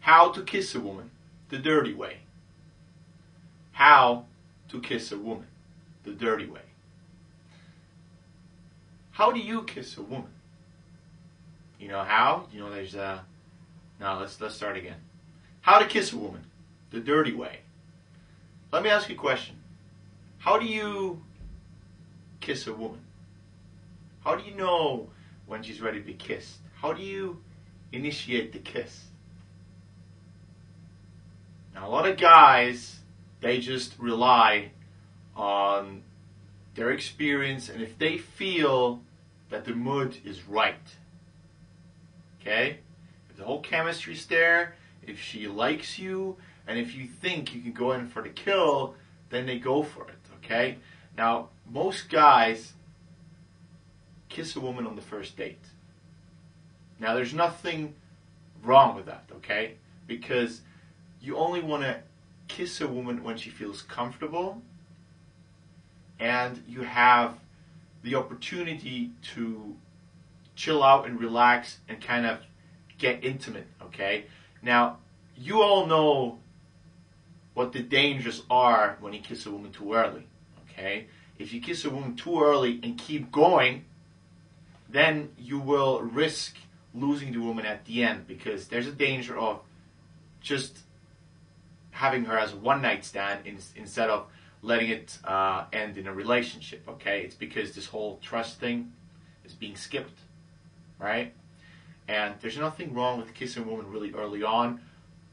How to kiss a woman the dirty way. How to kiss a woman the dirty way. How do you kiss a woman? You know how? You know there's a... No, let's start again. How to kiss a woman the dirty way. Let me ask you a question. How do you kiss a woman? How do you know when she's ready to be kissed? How do you initiate the kiss? Now, a lot of guys, they just rely on their experience, and if they feel that the mood is right, okay? If the whole chemistry's there, if she likes you, and if you think you can go in for the kill, then they go for it, okay? Now, most guys kiss a woman on the first date. Now, there's nothing wrong with that, okay? Because you only want to kiss a woman when she feels comfortable and you have the opportunity to chill out and relax and kind of get intimate, okay? Now, you all know what the dangers are when you kiss a woman too early, okay? If you kiss a woman too early and keep going, then you will risk losing the woman at the end, because there's a danger of just having her as a one-night stand instead of letting it end in a relationship, okay? It's because this whole trust thing is being skipped, right? And there's nothing wrong with kissing a woman really early on,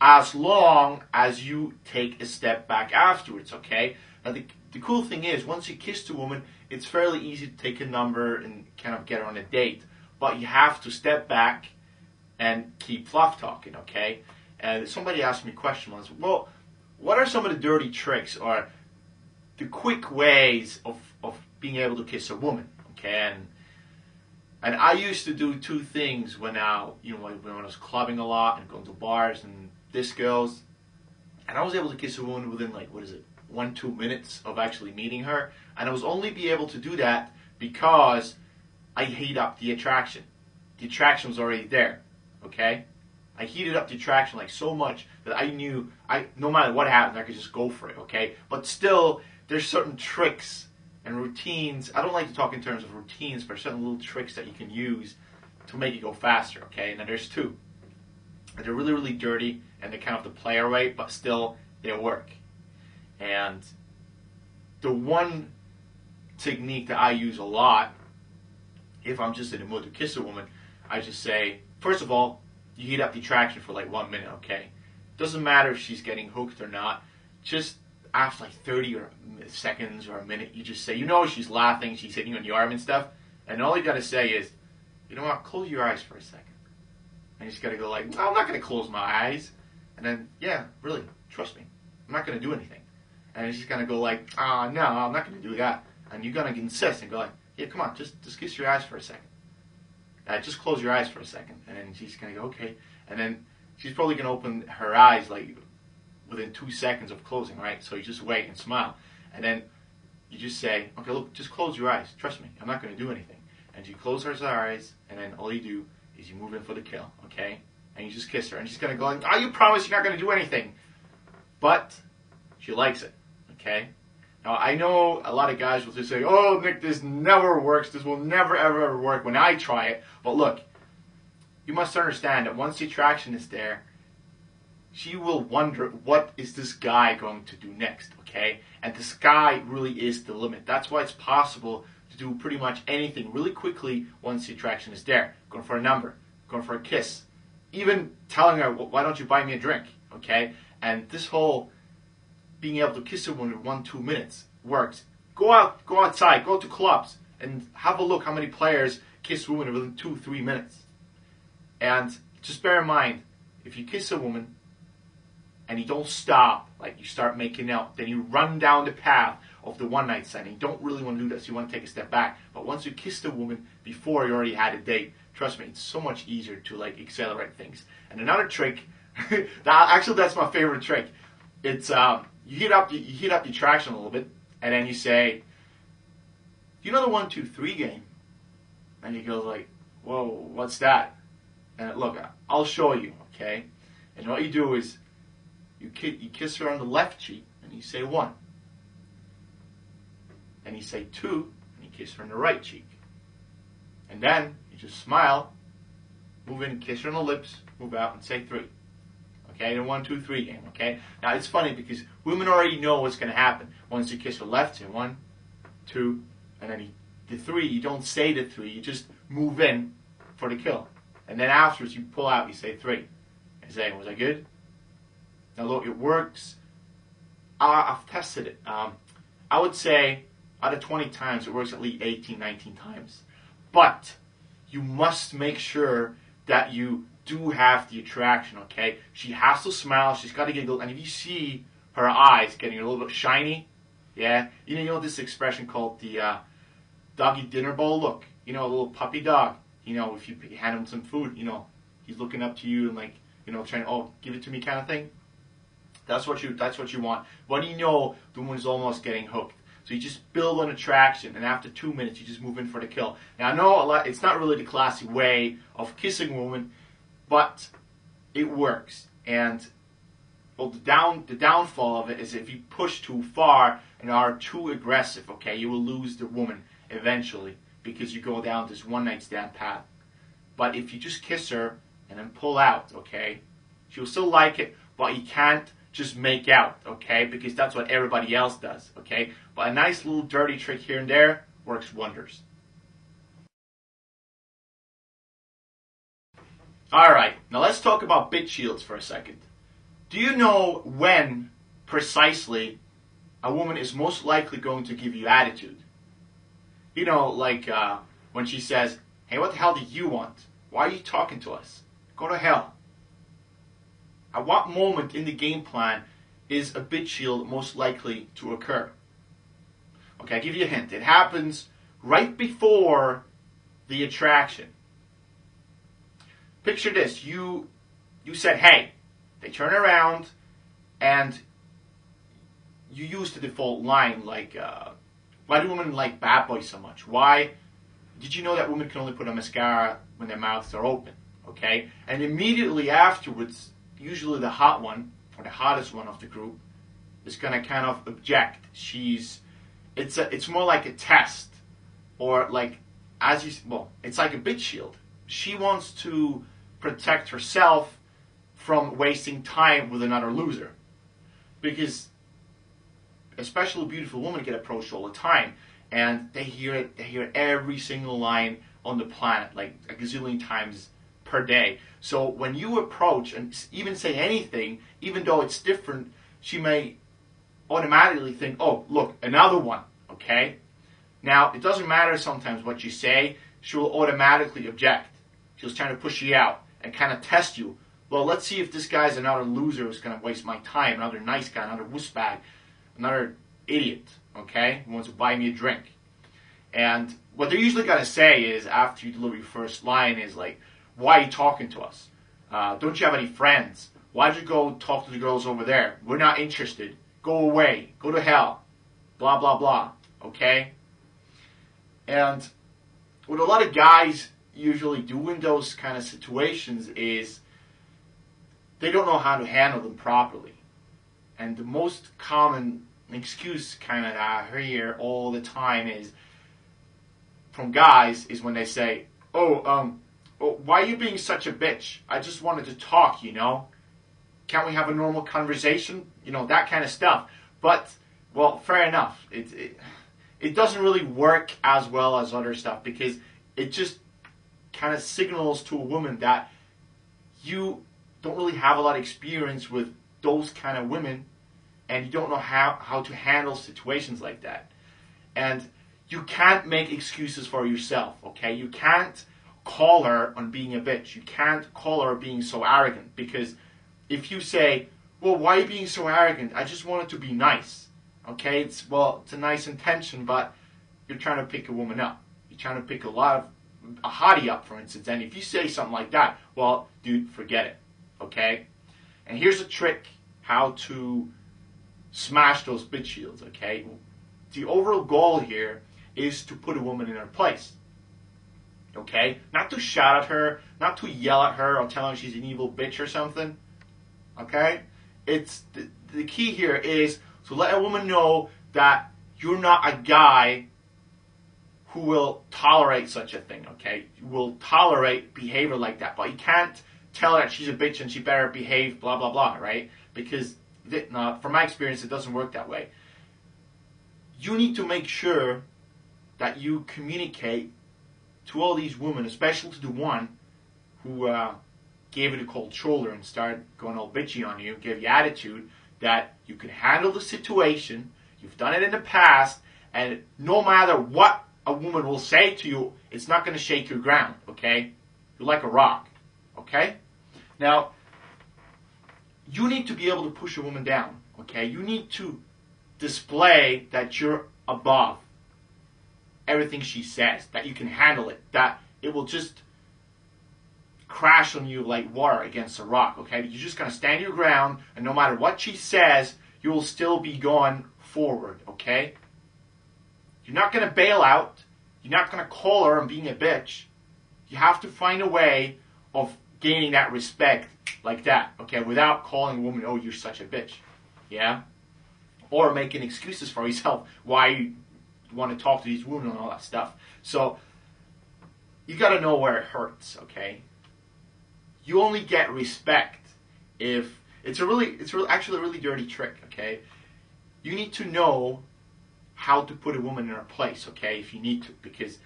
as long as you take a step back afterwards, okay? Now, the cool thing is, once you kiss the woman, it's fairly easy to take a number and kind of get her on a date. But you have to step back and keep fluff talking, okay? And somebody asked me a question once, well, what are some of the dirty tricks or the quick ways of being able to kiss a woman, okay? And I used to do two things when I was clubbing a lot and going to bars and disc girls, and I was able to kiss a woman within 1-2 minutes of actually meeting her, and I was only be able to do that because I heat up the attraction. The attraction was already there, okay? I heated up the attraction so much that I knew no matter what happened, I could just go for it, okay? But still, there's certain tricks and routines. I don't like to talk in terms of routines, but certain little tricks that you can use to make it go faster, okay? Now there's two. They're really, really dirty, and they're kind of the player way, but still, they work. And the one technique that I use a lot, if I'm just in the mood to kiss a woman, I just say, first of all, you heat up the attraction for 1 minute, okay? Doesn't matter if she's getting hooked or not. Just after 30 seconds or a minute, you just say, she's laughing, she's hitting you on the arm and stuff, and all you gotta say is, you know what, close your eyes for a second. And you just gotta go no, I'm not gonna close my eyes. And then, yeah, really, trust me, I'm not gonna do anything. And she's gonna go no, I'm not gonna do that. And you're gonna insist and go yeah, come on, just kiss your eyes for a second. Just close your eyes for a second. And then she's going to go, okay. And then she's probably going to open her eyes within 2 seconds of closing, right? So you just wait and smile. And then you just say, okay, look, just close your eyes. Trust me, I'm not going to do anything. And she closes her eyes, and then all you do is you move in for the kill, okay? And you just kiss her. And she's going to go, you promise you're not going to do anything. But she likes it, okay? Now, I know a lot of guys will just say, oh, Nick, this never works. This will never, ever, ever work when I try it. But look, you must understand that once the attraction is there, she will wonder, what is this guy going to do next, okay? And the sky really is the limit. That's why it's possible to do pretty much anything really quickly once the attraction is there. Going for a number, going for a kiss, even telling her, why don't you buy me a drink, okay? And this whole being able to kiss a woman in 1-2 minutes works. Go outside, go to clubs, and have a look how many players kiss women within 2-3 minutes. And just bear in mind, if you kiss a woman and you don't stop, you start making out, then you run down the path of the one night stand. And you don't really want to do that, so you want to take a step back. But once you kissed a woman before you already had a date, trust me, it's so much easier to accelerate things. And another trick, that's my favorite trick. It's you heat up the attraction a little bit, and then you say, you know the 1, 2, 3 game? And he goes whoa, what's that? And look, I'll show you, okay? And what you do is you kiss her on the left cheek, and you say 1. And you say 2, and you kiss her on the right cheek. And then you just smile, move in, kiss her on the lips, move out, and say 3. Okay, and 1, 2, 3 game. Okay. Now it's funny because women already know what's going to happen. Once you kiss her left, say 1, 2, and then the 3. You don't say the 3. You just move in for the kill, and then afterwards you pull out. You say 3. And say, was I good? Now look, it works. I've tested it. I would say out of 20 times, it works at least 18, 19 times. But you must make sure that you do have the attraction, okay? She has to smile, she's got to giggle, and if you see her eyes getting a little bit shiny, yeah, you know this expression called the doggy dinner bowl look, a little puppy dog, if you hand him some food, he's looking up to you and like, trying to, give it to me kind of thing. That's what you want. When you know the woman's almost getting hooked. So you just build an attraction, and after 2 minutes, you just move in for the kill. Now, I know it's not really the classy way of kissing a woman, but it works. And well, the downfall of it is if you push too far and are too aggressive, okay, you will lose the woman eventually because you go down this one-night stand path. But if you just kiss her and then pull out, okay, she'll still like it, but you can't just make out, okay, because that's what everybody else does, okay. But a nice little dirty trick here and there works wonders. Alright, now let's talk about bit shields for a second. Do you know when precisely a woman is most likely going to give you attitude? Like when she says, hey, what the hell do you want? Why are you talking to us? Go to hell. At what moment in the game plan is a bit shield most likely to occur? Okay, I'll give you a hint. It happens right before the attraction. Picture this. You said, hey. They turn around and you use the default line like, why do women like bad boys so much? Why? Did you know that women can only put on mascara when their mouths are open? Okay? And immediately afterwards, usually the hot one, or the hottest one of the group, is going to kind of object. It's more like a test, or like, it's like a bit shield. She wants to protect herself from wasting time with another loser. Because especially beautiful women get approached all the time, and they hear every single line on the planet, like a gazillion times per day. So when you approach and even say anything, even though it's different, she may automatically think, oh, look, another one, okay? Now, it doesn't matter sometimes what you say, she will automatically object. She'll try to push you out and kind of test you. Well, let's see if this guy's another loser who's going to waste my time, another nice guy, another wussbag, another idiot, okay, who wants to buy me a drink. And what they're usually going to say is, after you deliver your first line, is like, why are you talking to us? Don't you have any friends? Why don't you go talk to the girls over there? We're not interested. Go away. Go to hell. Blah, blah, blah. Okay? And what a lot of guys usually do in those kind of situations is they don't know how to handle them properly. And the most common excuse kind of I hear all the time is from guys is when they say, why are you being such a bitch? I just wanted to talk, Can't we have a normal conversation? That kind of stuff. But, well, fair enough. It doesn't really work as well as other stuff because it just kind of signals to a woman that you don't really have a lot of experience with those kind of women and you don't know how to handle situations like that. And you can't make excuses for yourself, okay? You can't call her on being a bitch. You can't call her being so arrogant because if you say, well, why are you being so arrogant? I just wanted to be nice, okay? It's a nice intention, but you're trying to pick a woman up. You're trying to pick a hottie up, for instance. And if you say something like that, well, dude, forget it, okay? And here's a trick how to smash those bit shields, okay? The overall goal here is to put a woman in her place, okay? Not to shout at her, not to yell at her or tell her she's an evil bitch or something. Okay? It's the key here is to let a woman know that you're not a guy who will tolerate such a thing, okay? You will tolerate behavior like that, but you can't tell her that she's a bitch and she better behave, blah, blah, blah, right? Because, from my experience, it doesn't work that way. You need to make sure that you communicate to all these women, especially to the one who gave you the cold shoulder and started going all bitchy on you, gave you attitude, that you can handle the situation, you've done it in the past, and no matter what a woman will say to you, it's not going to shake your ground, okay? You're like a rock, okay? Now, you need to be able to push a woman down, okay? You need to display that you're above everything she says, that you can handle it, that it will just crash on you like water against a rock, okay? You're just going to stand your ground, and no matter what she says, you will still be going forward, okay? You're not going to bail out. You're not going to call her and being a bitch. You have to find a way of gaining that respect like that, okay, without calling a woman, oh, you're such a bitch, yeah? Or making excuses for yourself why you want to talk to these women and all that stuff. So, you got to know where it hurts, okay? You only get respect if it's actually a really dirty trick, okay? You need to know how to put a woman in her place, okay, if you need to, because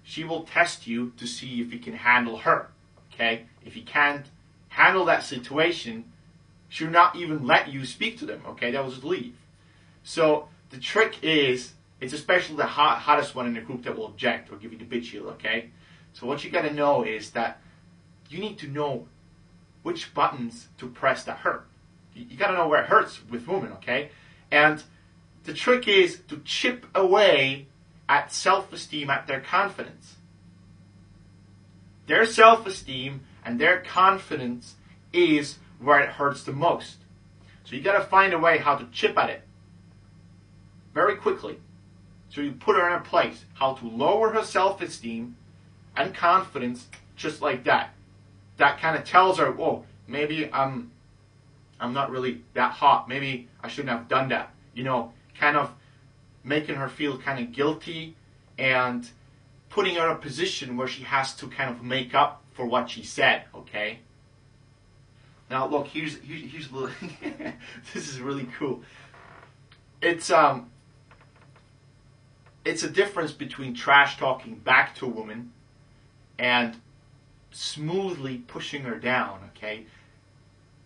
she will test you to see if you can handle her, okay? If you can't handle that situation, she'll not even let you speak to them, okay? They'll just leave. So the trick is, it's especially the hottest one in the group that will object or give you the bitch heel, okay? So what you got to know is that you need to know which buttons to press that hurt. You got to know where it hurts with women, okay? And the trick is to chip away at self-esteem, at their confidence. Their self-esteem and their confidence is where it hurts the most. So you got to find a way how to chip at it very quickly. So you put her in her place. How to lower her self-esteem and confidence just like that. That kind of tells her, whoa, maybe I'm not really that hot. Maybe I shouldn't have done that. You know, kind of making her feel kind of guilty and putting her in a position where she has to kind of make up for what she said, okay? Now, look, here's a little... This is really cool. It's a difference between trash talking back to a woman and smoothly pushing her down, okay?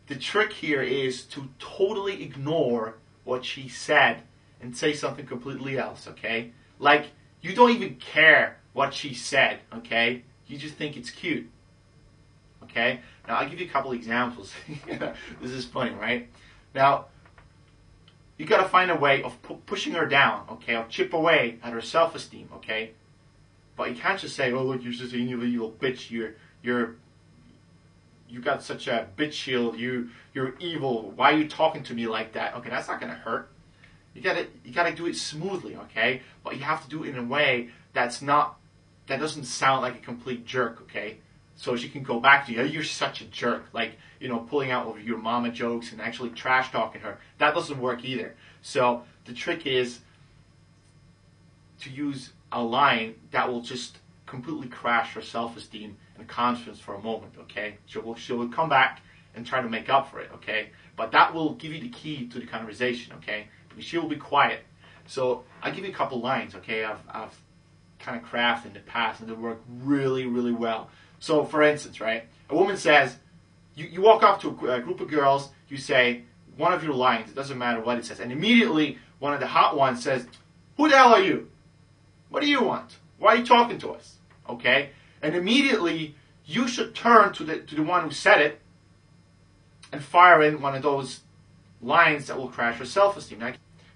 The trick here is to totally ignore what she said and say something completely else, okay? Like, you don't even care what she said, okay? You just think it's cute, okay? Now, I'll give you a couple examples. This is funny, right? Now, you got to find a way of pushing her down, okay? Or chip away at her self-esteem, okay? But you can't just say, oh, look, you're just an evil bitch. You got such a bitch shield. You're evil. Why are you talking to me like that? Okay, that's not going to hurt. You gotta do it smoothly, okay? But you have to do it in a way that doesn't sound like a complete jerk, okay? So she can go back to you, oh, you're such a jerk, like, you know, pulling out over your mama jokes and actually trash talking her. That doesn't work either. So the trick is to use a line that will just completely crash her self-esteem and confidence for a moment, okay? She will come back and try to make up for it, okay? But that will give you the key to the conversation, okay? Because she will be quiet. So I'll give you a couple lines, okay? I've kind of crafted in the past and they work really, really well. So for instance, right? A woman says, you walk up to a group of girls, you say one of your lines, it doesn't matter what it says, and immediately one of the hot ones says, who the hell are you? What do you want? Why are you talking to us? Okay? And immediately you should turn to the one who said it and fire in one of those lines that will crash her self-esteem.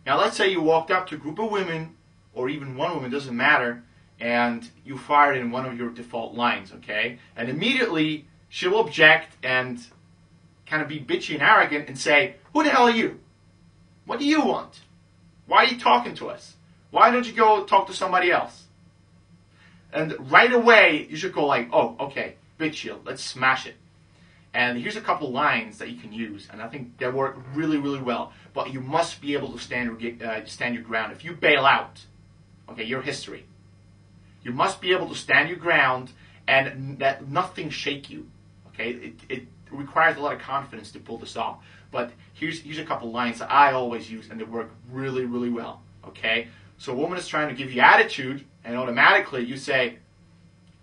Now let's say you walked up to a group of women, or even one woman, doesn't matter, and you fired in one of your default lines, okay? And immediately she will object and kind of be bitchy and arrogant and say, who the hell are you? What do you want? Why are you talking to us? Why don't you go talk to somebody else? And right away, you should go like, oh, okay, bitch shield, let's smash it. And here's a couple lines that you can use, and I think they work really, really well. But you must be able to stand your ground. If you bail out, okay, your history. You must be able to stand your ground and that nothing shake you. Okay, it requires a lot of confidence to pull this off. But here's a couple lines that I always use, and they work really, really well. Okay, so a woman is trying to give you attitude, and automatically you say,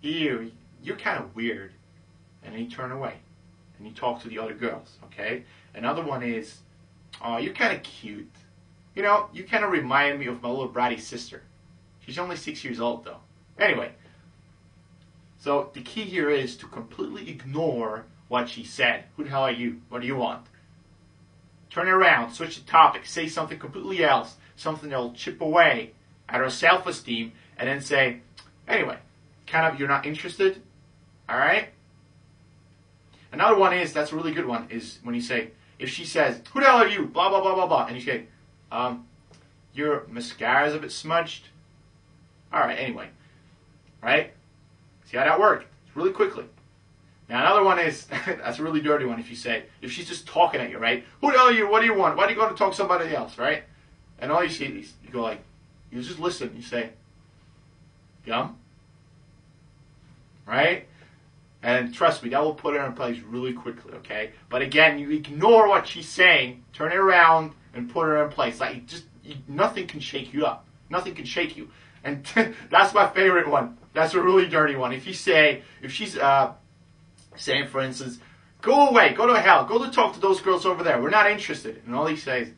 "Ew, you're kind of weird," and then you turn away and you talk to the other girls. Okay, another one is, "Oh, you're kind of cute. You know, you kind of remind me of my little bratty sister. She's only 6 years old, though." Anyway, so the key here is to completely ignore what she said. Who the hell are you? What do you want? Turn it around, switch the topic, say something completely else, something that'll chip away at her self-esteem, and then say, anyway, kind of, you're not interested? All right? Another one is, that's a really good one, is when you say, if she says, who the hell are you? Blah, blah, blah, blah, blah. And you say, your mascara's a bit smudged. All right, anyway. Right? See how that worked? It's really quickly. Now another one is, that's a really dirty one if you say, if she's just talking at you, right? Who the hell are you? What do you want? Why do you go to talk to somebody else, right? And all you see is, you go like, you just listen. You say, yum. Right? And trust me, that will put her in place really quickly, okay? But again, you ignore what she's saying, turn it around, and put her in place. Like, nothing can shake you up. Nothing can shake you. And that's my favorite one. That's a really dirty one. If she's saying, for instance, go away, go to hell, go to talk to those girls over there. We're not interested. And all he says,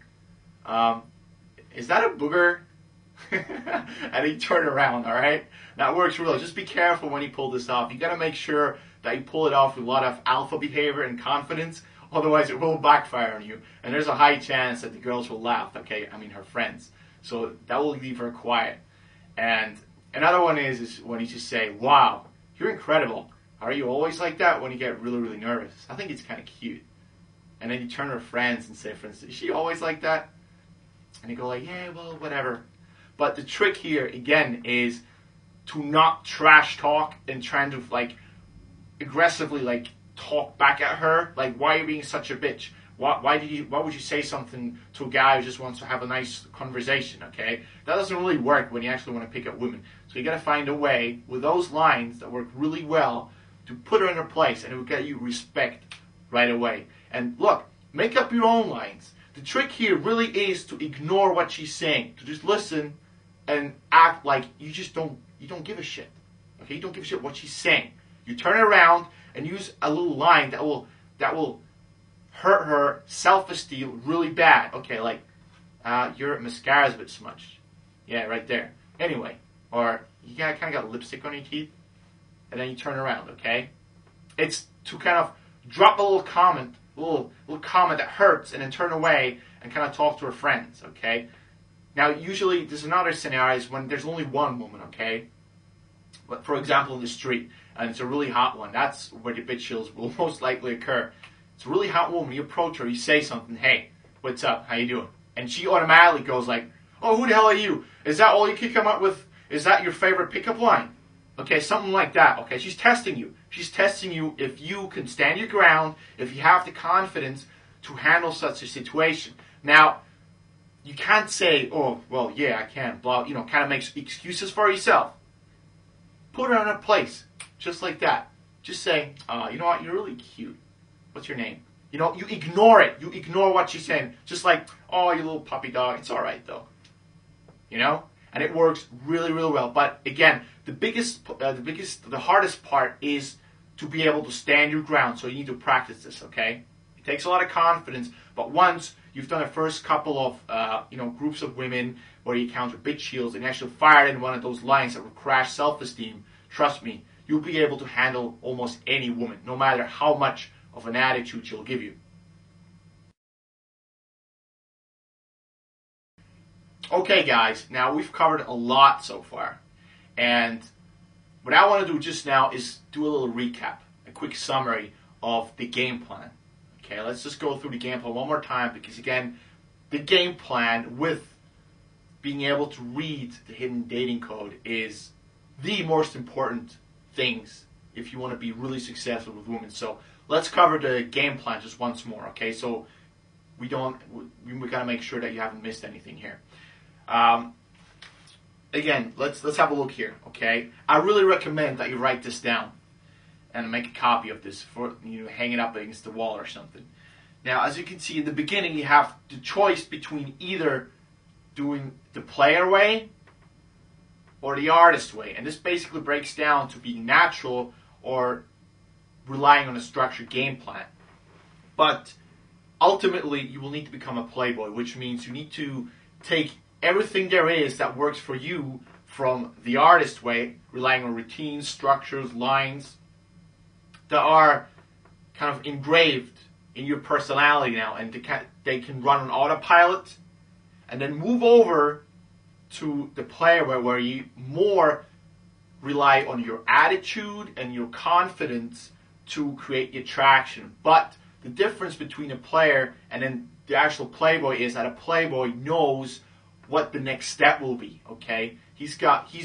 is that a booger? And he turn around, all right? That works really. Just be careful when you pull this off. You got to make sure that you pull it off with a lot of alpha behavior and confidence. Otherwise, it will backfire on you. And there's a high chance that the girls will laugh, okay? I mean, her friends. So that will leave her quiet. And another one is when you just say, wow, you're incredible. Are you always like that? When you get really, really nervous. I think it's kind of cute. And then you turn to her friends and say, for instance, is she always like that? And you go like, yeah, well, whatever. But the trick here, again, is to not trash talk and trying to, like, aggressively, like, talk back at her. Like, why are you being such a bitch? Why would you say something to a guy who just wants to have a nice conversation, okay? That doesn't really work when you actually want to pick up women. So you got to find a way with those lines that work really well to put her in her place, and it will get you respect right away. And look, make up your own lines. The trick here really is to ignore what she's saying, to just listen and act like you don't give a shit. Okay, you don't give a shit what she's saying. You turn it around and use a little line that will hurt her self-esteem really bad. Okay, like, your mascara's a bit smudged. Yeah, right there. Anyway, or you kind of got lipstick on your teeth, and then you turn around, okay? It's to kind of drop a little comment, little comment that hurts, and then turn away and kind of talk to her friends, okay? Now, usually, there's another scenario is when there's only one woman, okay? But for example, in the street, and it's a really hot one. That's where the bitch chills will most likely occur. It's a really hot woman. You approach her, you say something, hey, what's up? How you doing? And she automatically goes like, oh, who the hell are you? Is that all you can come up with? Is that your favorite pickup line? Okay, something like that. Okay, she's testing you. She's testing you if you can stand your ground, if you have the confidence to handle such a situation. Now, you can't say, oh, well, yeah, I can, blah, kind of makes excuses for yourself. Put her in her place, just like that. Just say, you know what, you're really cute. What's your name? You ignore it. You ignore what she's saying. Just like, oh, you little puppy dog. It's all right, though. And it works really, really well. But again, the hardest part is to be able to stand your ground. So you need to practice this, okay? It takes a lot of confidence. But once you've done the first couple of, groups of women where you encounter bitch shields and actually fired in one of those lines that will crash self-esteem, trust me, you'll be able to handle almost any woman, no matter how much of an attitude she'll give you. Okay, guys, now we've covered a lot so far. And what I want to do just now is do a little recap, a quick summary of the game plan. Okay, let's just go through the game plan one more time because, again, the game plan with being able to read the hidden dating code is the most important things if you want to be really successful with women. So let's cover the game plan just once more, okay? So we gotta make sure that you haven't missed anything here. Again, let's have a look here, okay? I really recommend that you write this down and make a copy of this for hang it up against the wall or something. Now, as you can see in the beginning, you have the choice between either doing the player way or the artist way, and this basically breaks down to being natural or relying on a structured game plan. But ultimately, you will need to become a playboy, which means you need to take everything there is that works for you from the artist way, relying on routines, structures, lines that are kind of engraved in your personality now, and they can run on autopilot, and then move over to the player way, where you more rely on your attitude and your confidence to create the attraction. But the difference between a player and then the actual playboy is that a playboy knows what the next step will be, okay? He's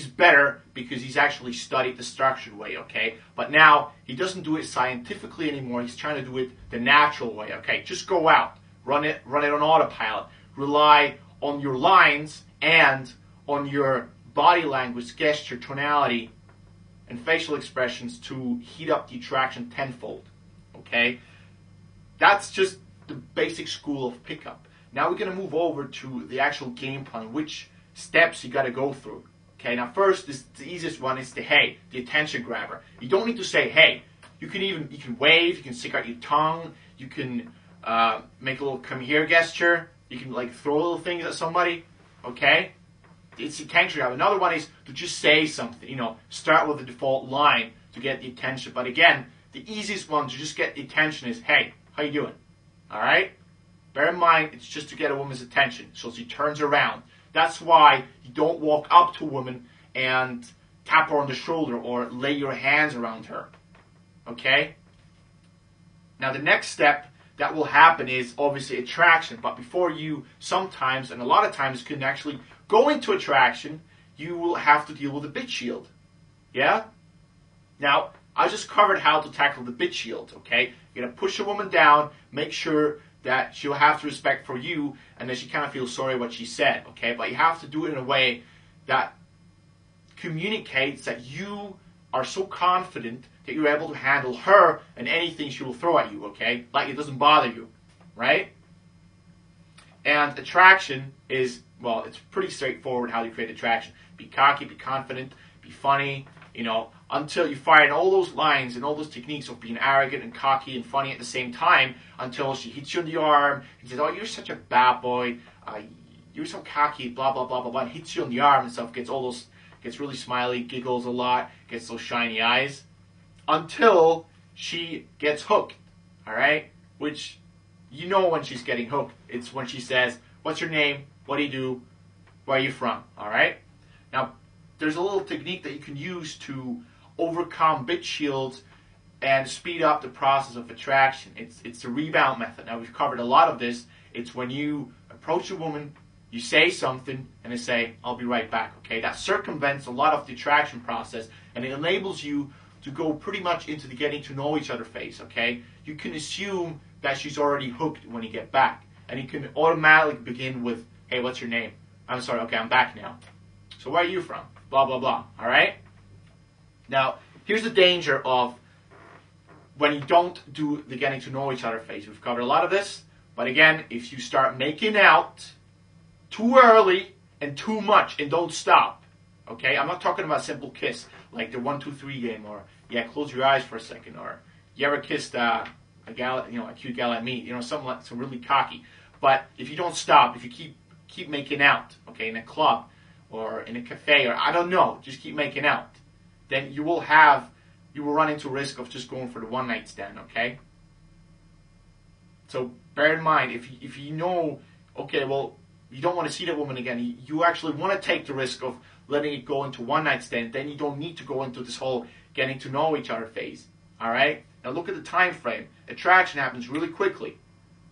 better because he's actually studied the structured way, okay? But now he doesn't do it scientifically anymore. He's trying to do it the natural way, okay? Just go out, run it on autopilot, rely on your lines and on your body language, gesture, tonality, and facial expressions to heat up the attraction tenfold, okay? That's just the basic school of pickup. Now we're going to move over to the actual game plan, which steps you got to go through. Okay, now first, the easiest one is the attention grabber. You don't need to say hey. You can wave, you can stick out your tongue, you can make a little come here gesture, you can like throw little things at somebody. Okay, it's the attention grabber. Another one is to just say something. Start with the default line to get the attention. But again, the easiest one to just get the attention is hey, how you doing? All right. Bear in mind, it's just to get a woman's attention, so she turns around. That's why you don't walk up to a woman and tap her on the shoulder or lay your hands around her. Okay? Now, the next step that will happen is obviously attraction. But before you sometimes, and a lot of times, can actually go into attraction, you will have to deal with the bitch shield. Yeah? Now, I just covered how to tackle the bitch shield, okay? You're going to push a woman down, make sure that she'll have to respect for you, and that she kind of feels sorry what she said, okay? But you have to do it in a way that communicates that you are so confident that you're able to handle her and anything she will throw at you, okay? Like it doesn't bother you, right? And attraction is, well, it's pretty straightforward how you create attraction. Be cocky, be confident, be funny, until you fire in all those lines and all those techniques of being arrogant and cocky and funny at the same time, until she hits you in the arm and says, oh, you're such a bad boy, you're so cocky, blah, blah, blah, blah, blah, and hits you on the arm and stuff, gets really smiley, giggles a lot, gets those shiny eyes, until she gets hooked, all right? Which, when she's getting hooked. It's when she says, what's your name, what do you do, where are you from, all right? Now, there's a little technique that you can use to overcome bitch shields and speed up the process of attraction. It's the rebound method. Now, we've covered a lot of this. It's when you approach a woman, you say something, and they say, I'll be right back, okay? That circumvents a lot of the attraction process, and it enables you to go pretty much into the getting to know each other phase, okay? You can assume that she's already hooked when you get back, and you can automatically begin with, hey, what's your name? I'm sorry, okay, I'm back now. So where are you from? Blah, blah, blah, all right? Now, here's the danger of when you don't do the getting to know each other phase. We've covered a lot of this, but again, if you start making out too early and too much and don't stop, okay? I'm not talking about a simple kiss, like the 1, 2, 3 game, or, yeah, close your eyes for a second, or you ever kissed a gal, a cute gal at me, something really cocky. But if you don't stop, if you keep making out, okay, in a club, or in a cafe, or I don't know, just keep making out, then you will run into risk of just going for the one night stand, okay? So bear in mind, if you know, okay, well, you don't want to see that woman again, you actually want to take the risk of letting it go into one night stand, then you don't need to go into this whole getting to know each other phase, all right? Now look at the time frame. Attraction happens really quickly,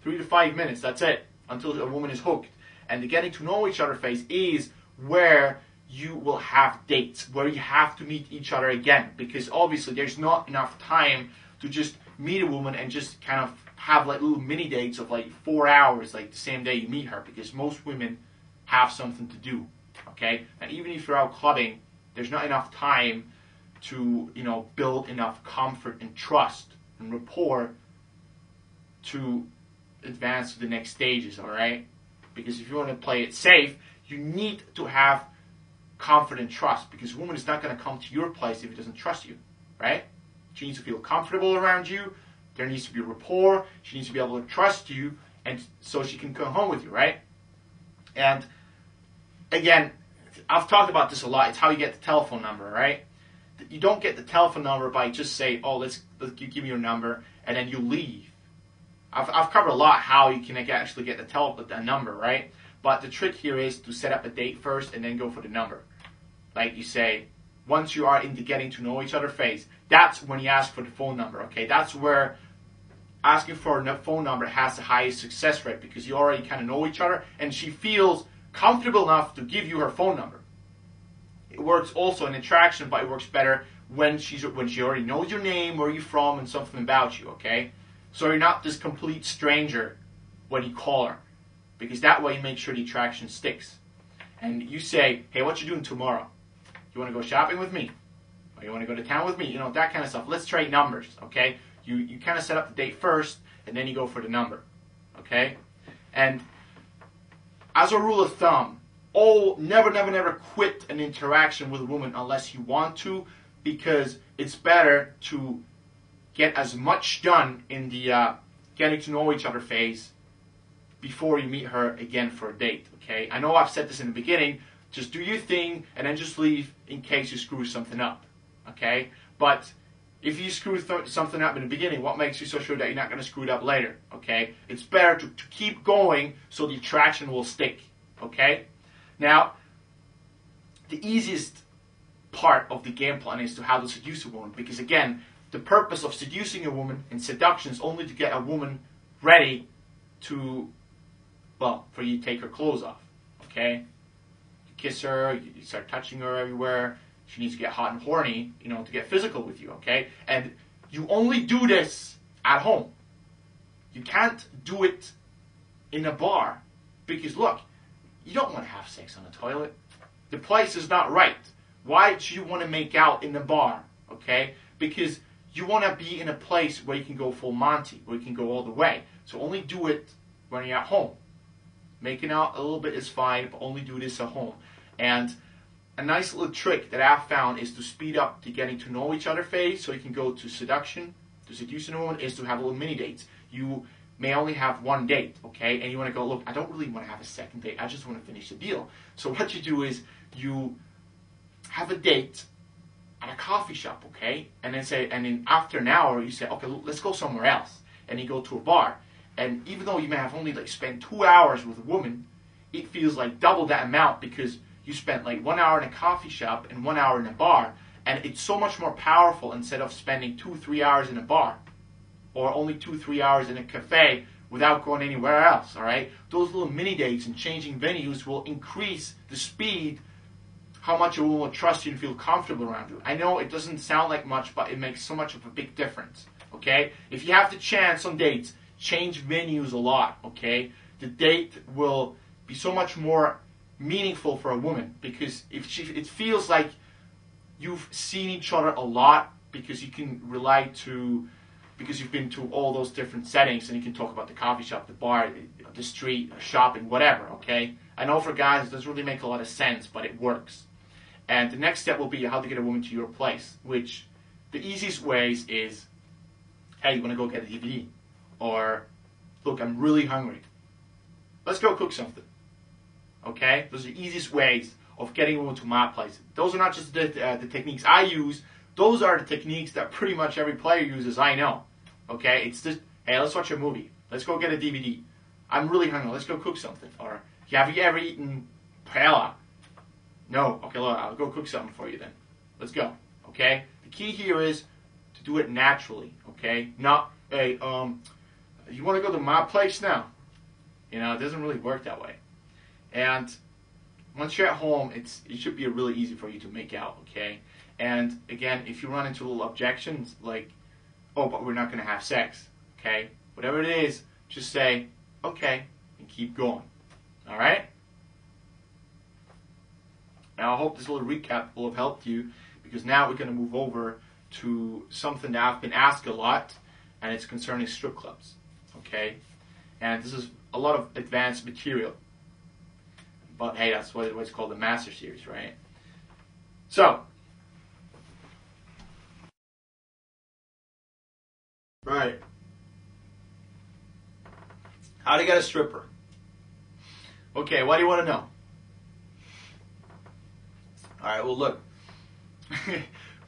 3 to 5 minutes, that's it, until a woman is hooked. And the getting to know each other phase is where you will have dates, where you have to meet each other again, because obviously there's not enough time to just meet a woman and just kind of have like little mini dates of like 4 hours, like the same day you meet her, because most women have something to do. Okay, and even if you're out clubbing, there's not enough time to build enough comfort and trust and rapport to advance to the next stages. All right, because if you want to play it safe, you need to have comfort and trust, because a woman is not going to come to your place if she doesn't trust you, right? She needs to feel comfortable around you. There needs to be rapport. She needs to be able to trust you, and so she can come home with you, right? And again, I've talked about this a lot. It's how you get the telephone number, right? You don't get the telephone number by just saying, "Oh, let's give me your number," and then you leave. I've covered a lot how you can actually get the number, right? But the trick here is to set up a date first and then go for the number. Like you say, once you are into getting to know each other phase, that's when you ask for the phone number, okay? That's where asking for a phone number has the highest success rate, because you already kind of know each other and she feels comfortable enough to give you her phone number. It works also in attraction, but it works better when she already knows your name, where you're from, and something about you, okay? So you're not this complete stranger when you call her, because that way you make sure the attraction sticks. And you say, "Hey, what you doing tomorrow? You want to go shopping with me? Or you want to go to town with me?" That kind of stuff. Let's trade numbers, okay? You kind of set up the date first, and then you go for the number, okay? And as a rule of thumb, never quit an interaction with a woman unless you want to, because it's better to get as much done in the getting to know each other phase before you meet her again for a date, okay? I know I've said this in the beginning, just do your thing and then just leave in case you screw something up, okay? But if you screw something up in the beginning, what makes you so sure that you're not going to screw it up later, okay? It's better to keep going so the attraction will stick, okay? Now, the easiest part of the game plan is to how to seduce a woman, because again, the purpose of seducing a woman in seduction is only to get a woman ready to, for you to take her clothes off, okay? You kiss her, you start touching her everywhere. She needs to get hot and horny, to get physical with you, okay? And you only do this at home. You can't do it in a bar, because look, you don't want to have sex on the toilet. The place is not right. Why do you want to make out in the bar, okay? Because you want to be in a place where you can go full Monty, where you can go all the way. So only do it when you're at home. Making out a little bit is fine, but only do this at home. And a nice little trick that I've found is to speed up the getting to know each other phase, so you can go to seduction, to seducing a woman, is to have little mini dates. You may only have one date, okay? And you want to go, look, I don't really want to have a second date. I just want to finish the deal. So what you do is you have a date at a coffee shop, okay? And then after an hour, you say, okay, let's go somewhere else. And you go to a bar. And even though you may have only spent 2 hours with a woman, it feels like double that amount, because you spent 1 hour in a coffee shop and 1 hour in a bar. And it's so much more powerful instead of spending 2-3 hours in a bar, or only 2-3 hours in a cafe without going anywhere else, all right? Those little mini dates and changing venues will increase the speed, how much a woman will trust you and feel comfortable around you. I know it doesn't sound like much, but it makes so much of a big difference, okay? If you have the chance on dates, change venues a lot, okay? The date will be so much more meaningful for a woman, because it feels like you've seen each other a lot, because you can because you've been to all those different settings, and you can talk about the coffee shop, the bar, the street, shopping, whatever, okay? I know for guys it doesn't really make a lot of sense, but it works. And the next step will be how to get a woman to your place, which the easiest ways is, hey, you want to go get a DVD? Or, look, I'm really hungry. Let's go cook something. Okay? Those are the easiest ways of getting a woman to my place. Those are not just the techniques I use. Those are the techniques that pretty much every player uses, I know. Okay? It's just, hey, let's watch a movie. Let's go get a DVD. I'm really hungry. Let's go cook something. Or, have you ever eaten paella? No. Okay, look, I'll go cook something for you then. Let's go. Okay? The key here is to do it naturally. Okay? Not, hey, you want to go to my place now? It doesn't really work that way. And once you're at home, it should be really easy for you to make out, okay? And again, if you run into little objections, like oh, but we're not going to have sex. Okay? Whatever it is, just say, okay, and keep going. Alright? Now, I hope this little recap will have helped you, because now we're going to move over to something that I've been asked a lot, and it's concerning strip clubs. Okay? And this is a lot of advanced material. But hey, that's what it's called, the Master Series, right? So, right. How to get a stripper? Okay, what do you want to know? Alright, well look.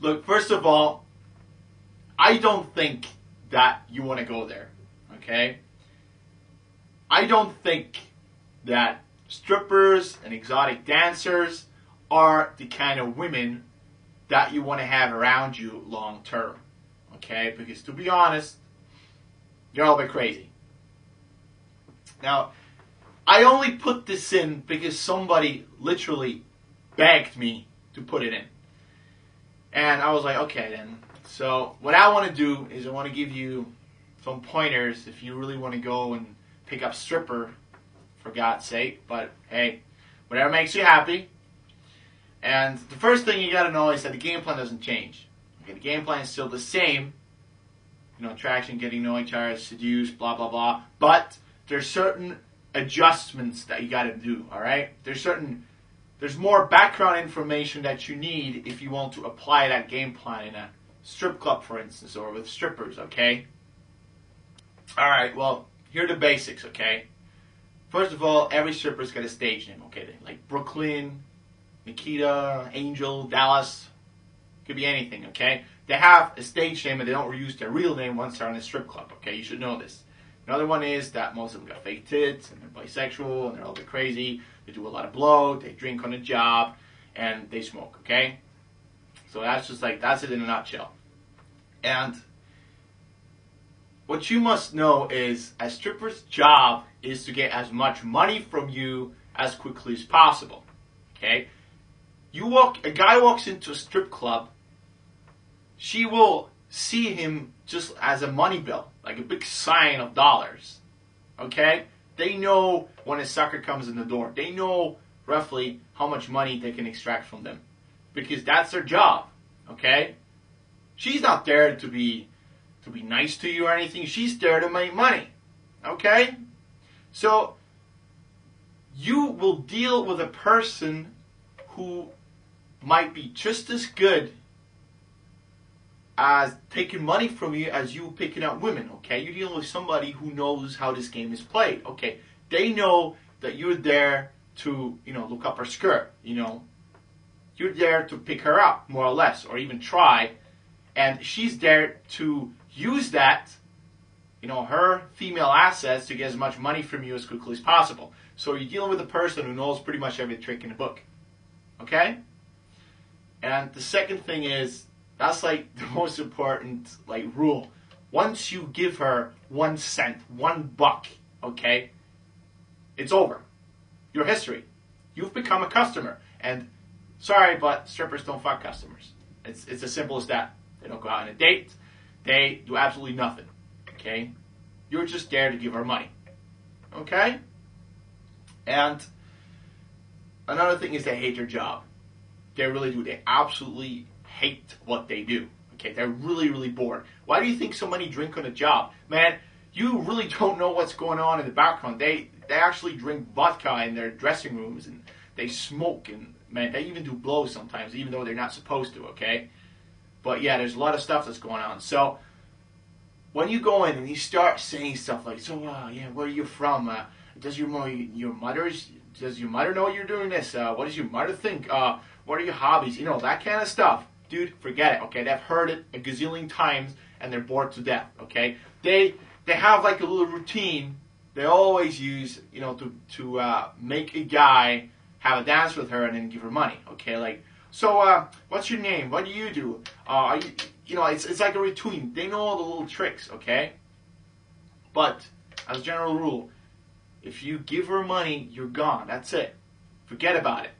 Look, first of all, I don't think that you want to go there. Okay? I don't think that strippers and exotic dancers are the kind of women that you want to have around you long term. Okay? Because to be honest, you're all a bit crazy. Now, I only put this in because somebody literally begged me to put it in. And I was like, okay then. So what I want to do is I want to give you some pointers if you really want to go and pick up stripper, for God's sake. But hey, whatever makes you happy. And the first thing you got to know is that the game plan doesn't change. Okay, the game plan is still the same. You know, attraction, getting to know each other, seduce, blah, blah, blah. But there's certain adjustments that you got to do, all right? There's more background information that you need if you want to apply that game plan in a strip club, for instance, or with strippers, okay? All right, well, here are the basics, okay? First of all, every stripper's got a stage name, okay? Like Brooklyn, Nikita, Angel, Dallas, could be anything, okay? They have a stage name and they don't use their real name once they're in a strip club, okay? You should know this. Another one is that most of them got fake tits and they're bisexual and they're all a bit crazy. They do a lot of blow, they drink on the job, and they smoke, okay? So that's just like, that's it in a nutshell. And what you must know is a stripper's job is to get as much money from you as quickly as possible, okay? A guy walks into a strip club, she will see him just as a money bill, like a big sign of dollars, okay? They know when a sucker comes in the door. They know roughly how much money they can extract from them, because that's their job, okay? She's not there to be nice to you or anything. She's there to make money, okay? So you will deal with a person who might be just as good as taking money from you as you picking up women, okay? You're dealing with somebody who knows how this game is played, okay? They know that you're there to, look up her skirt, You're there to pick her up, more or less, or even try. And she's there to use that, her female assets to get as much money from you as quickly as possible. So you're dealing with a person who knows pretty much every trick in the book, okay? And the second thing is, that's like the most important rule. Once you give her 1 cent, $1, okay, it's over. Your history. You've become a customer. And sorry, but strippers don't fuck customers. It's as simple as that. They don't go out on a date. They do absolutely nothing. Okay? You're just there to give her money. Okay? And another thing is they hate their job. They really do. They absolutely hate what they do. Okay, they're really, really bored. Why do you think so many drink on a job? Man, you really don't know what's going on in the background. They actually drink vodka in their dressing rooms, and they smoke, and man, they even do blow sometimes, even though they're not supposed to, okay? But yeah, there's a lot of stuff that's going on. So when you go in and you start saying stuff like, so yeah, where are you from? Does your mother know you're doing this? What does your mother think? What are your hobbies? That kind of stuff. Dude, forget it, okay? They've heard it a gazillion times, and they're bored to death, okay? They have like a little routine they always use, to make a guy have a dance with her and then give her money, okay? So what's your name? What do you do? It's like a routine. They know all the little tricks, okay? But as a general rule, if you give her money, you're gone. That's it. Forget about it.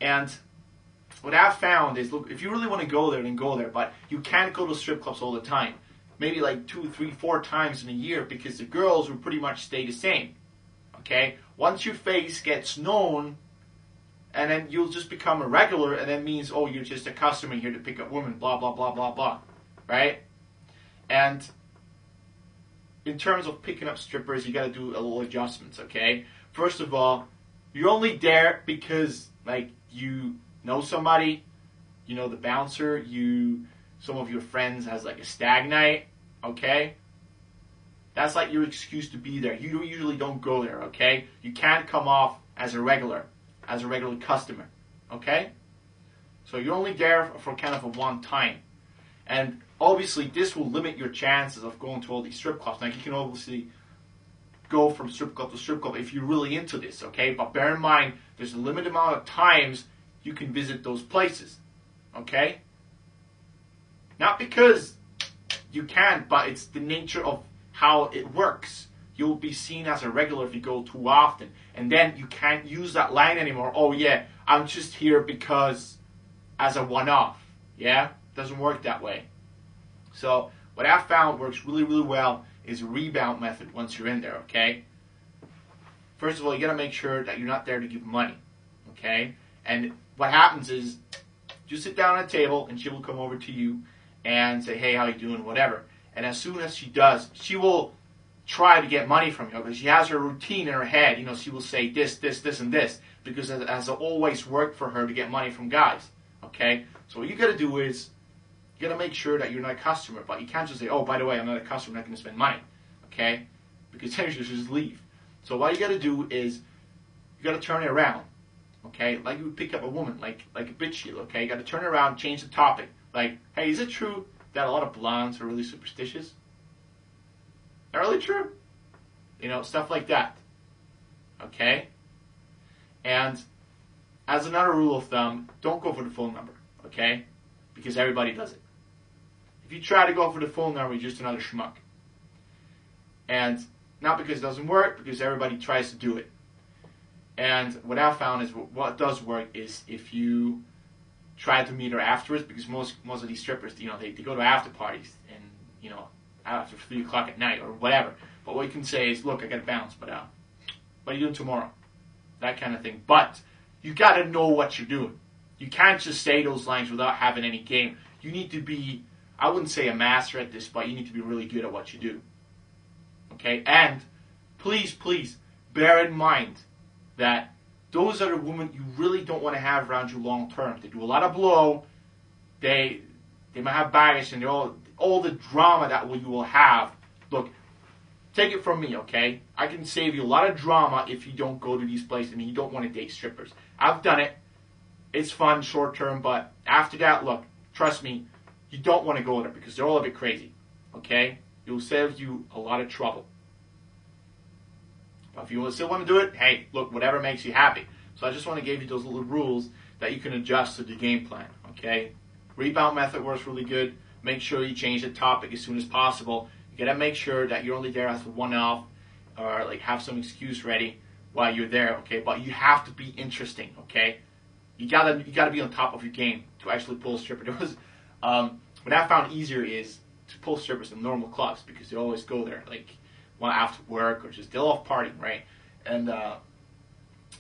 And what I've found is, look, if you really want to go there, then go there. But you can't go to strip clubs all the time. Maybe like 2, 3, 4 times in a year, because the girls will pretty much stay the same. Okay? Once your face gets known, and then you'll just become a regular, and that means, oh, you're just a customer here to pick up women, blah, blah, blah, blah, blah. Right? And in terms of picking up strippers, you got to do a little adjustments, okay? First of all, you're only there because, like, you know somebody, you know the bouncer, some of your friends has like a stag night, okay? That's like your excuse to be there. You usually don't go there, okay? You can't come off as a regular customer, okay? So you're only there for kind of a one time. And obviously this will limit your chances of going to all these strip clubs. Now you can obviously go from strip club to strip club if you're really into this, okay? But bear in mind, there's a limited amount of times you can visit those places, okay? Not because you can't, but it's the nature of how it works. You'll be seen as a regular if you go too often. And then you can't use that line anymore. Oh yeah, I'm just here because as a one-off. Yeah? Doesn't work that way. So what I found works really, really well is a rebound method once you're in there, okay? First of all, you got to make sure that you're not there to give money, okay? And what happens is you sit down at a table and she will come over to you and say, hey, how you doing, whatever. And as soon as she does, she will try to get money from you because she has her routine in her head. You know, she will say this, this, this, and this because it has always worked for her to get money from guys, okay? So what you got to do is you got to make sure that you're not a customer, but you can't just say, oh, by the way, I'm not a customer, I'm not going to spend money, okay? Because then you just leave. So what you got to do is you got to turn it around, okay? Like you would pick up a woman, like a bitch shield, okay? You got to turn it around, change the topic. Like, hey, is it true that a lot of blondes are really superstitious? That really true? You know, stuff like that, okay? And as another rule of thumb, don't go for the phone number, okay? Because everybody does it. If you try to go for the phone number, you're just another schmuck. And not because it doesn't work, because everybody tries to do it. And what I found is what does work is if you try to meet her afterwards, because most of these strippers, you know, they go to after parties and, you know, after 3 o'clock at night or whatever. But what you can say is, look, I got to bounce, but what are you doing tomorrow? That kind of thing. But you got to know what you're doing. You can't just say those lines without having any game. You need to be, I wouldn't say a master at this, but you need to be really good at what you do. Okay? And please, please, bear in mind that those are the women you really don't want to have around you long term. They do a lot of blow. They might have baggage and all the drama that you will have. Look, take it from me, okay? I can save you a lot of drama if you don't go to these places and you don't want to date strippers. I've done it. It's fun, short term, but after that, look, trust me, you don't want to go there because they're all a bit crazy, okay? It will save you a lot of trouble. But if you still want to do it, hey, look, whatever makes you happy. So I just want to give you those little rules that you can adjust to the game plan, okay? Rebound method works really good. Make sure you change the topic as soon as possible. You gotta make sure that you're only there as a one-off or like have some excuse ready while you're there, okay? But you have to be interesting, okay? You gotta be on top of your game to actually pull a stripper. There was what I found easier is to pull strippers in normal clubs because they always go there like one after work or just they're off partying, right? And